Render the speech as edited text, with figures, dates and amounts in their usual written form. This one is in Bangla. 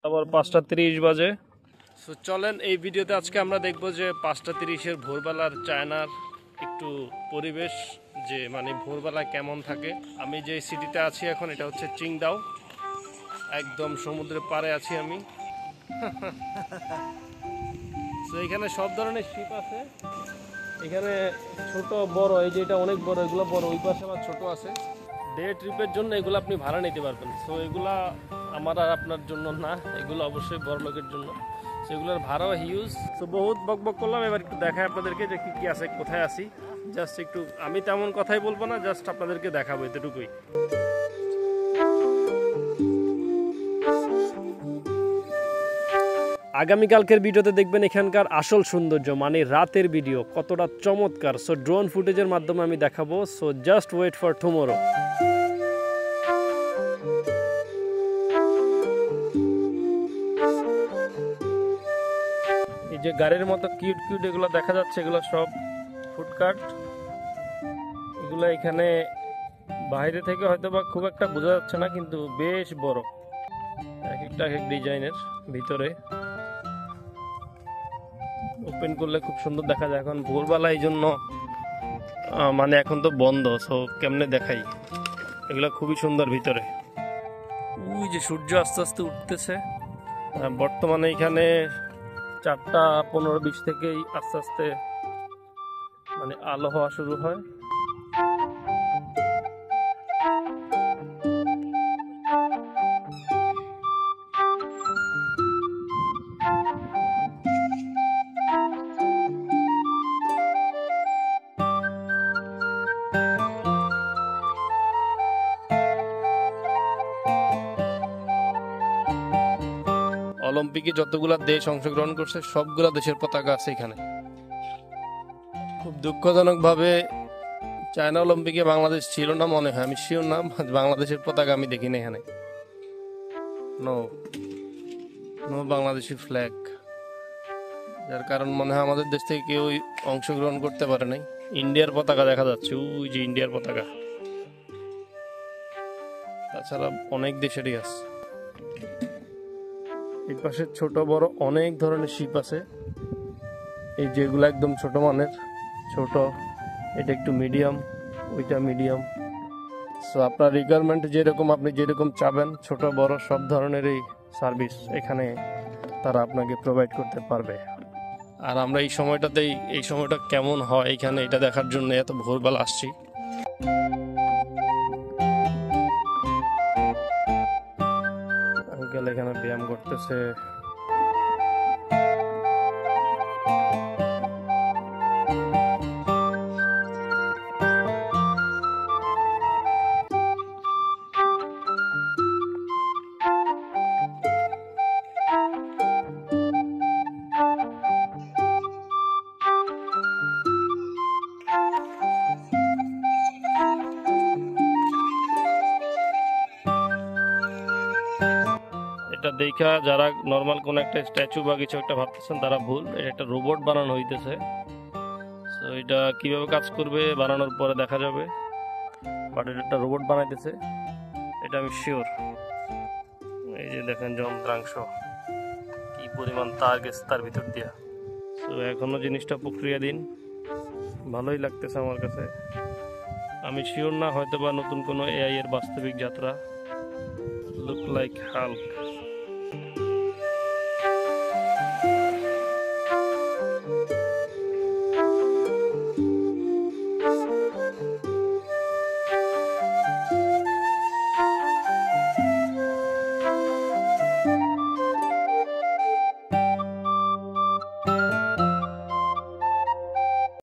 আবার 5:30 বাজে। সো চলেন এই ভিডিওতে আজকে আমরা দেখব যে 5:30-এর ভোরবেলার চায়নার একটু পরিবেশ, যে মানে ভোরবেলা কেমন থাকে। আমি যে সিটিতে আছি এখন এটা হচ্ছে চিংদাও, একদম সমুদ্রের পাড়ে আছি আমি। সো এখানে সব ধরনের শিপ আছে, এখানে ছোট বড়, এই যে এটা অনেক বড়, এগুলো বড়, ওই পাশে আবার ছোট আছে। ডে ট্রিপের জন্য এগুলো আপনি ভাড়া নিতে পারবেন। সো এগুলা আমার আর আপনার জন্য না, এগুলো অবশ্যই বড় লোকের জন্য। সেগুলোর ভাড়াও হিউজ। সো বহুত বকবক করলাম, এবার একটু দেখায় আপনাদেরকে যে কি কি আছে, কোথায় আছি। জাস্ট একটু, আমি তেমন কথাই বলবো না, জাস্ট আপনাদেরকে দেখাবো, এতটুকুই। আগামীকালকের ভিডিওতে দেখবেন এখানকার আসল সৌন্দর্য, মানে রাতের ভিডিও কতটা চমৎকার। সো ড্রোন ফুটেজের মাধ্যমে আমি দেখাবো। So just wait for tomorrow. এই যে গাড়ির মতো কিউট কিউট এগুলো দেখা যাচ্ছে, এগুলো সব ফুডকার্ট। এগুলো এখানে বাইরে থেকে হয়তো বা খুব একটা বোঝা যাচ্ছে না, কিন্তু বেশ বড়, এক একটা এক ডিজাইনের। ভিতরে ওপেন করলে খুব সুন্দর দেখা যায়। এখন ভোরবেলা, এই জন্য মানে এখন তো বন্ধ, সো কেমনে দেখাই। এগুলো খুবই সুন্দর ভিতরে। ওই যে সূর্য আস্তে আস্তে উঠতেছে। বর্তমানে এখানে 4:15-20 থেকেই আস্তে আস্তে মানে আলো হওয়া শুরু হয়। অলিম্পিকে যতগুলা দেশ অংশগ্রহণ করছে সবগুলা দেশের পতাকা আছে এখানে। খুব দুঃখজনক ভাবে চায়না অলিম্পিকে বাংলাদেশ ছিল না মনে হয়, আমি শিওর না, বাংলাদেশের পতাকা আমি দেখিনি এখানে। নো নো বাংলাদেশি ফ্ল্যাগ, যার কারণ মনে হয় আমাদের দেশ থেকে কেউ অংশগ্রহণ করতে পারে নাই। ইন্ডিয়ার পতাকা দেখা যাচ্ছে, ওই যে ইন্ডিয়ার পতাকা। তাছাড়া অনেক দেশেরই আছে। এই পাশে ছোট বড় অনেক ধরনের শিপ আছে। এই যেগুলো একদম ছোট মানের, ছোট, এটা একটু মিডিয়াম, ওইটা মিডিয়াম। সো আপনার রিকোয়ারমেন্ট যেরকম, আপনি যেরকম চাবেন, ছোট বড় সব ধরনেরই সার্ভিস এখানে তারা আপনাকে প্রোভাইড করতে পারবে। আর আমরা এই সময়টাতেই, এই সময়টা কেমন হয় এখানে এটা দেখার জন্য এত ভোরবেলা আসছি। আঙ্কেল এখানে ব্যায়াম করতেছে। এটা দেখা যারা নর্মাল কোন একটা স্ট্যাচু বা কিছু একটা ভাবতেছেন তারা ভুল, এটা একটা রোবট বানানো হইতেছে। তো এটা কিভাবে কাজ করবে বানানোর পরে দেখা যাবে, বাট এটা একটা রোবট বানাইতেছে, এটা আমি শিওর। এই যে দেখেন যন্ত্রাংশ, কি পরিমাণ তার গেছে তার ভিতর দিয়া। তো এখনো জিনিসটা প্রক্রিয়াধীন, ভালোই লাগতেছে আমার কাছে। আমি শিওর না, হয়তো বা নতুন কোনো এআই এর বাস্তবিক যাত্রা। Look like Hulk.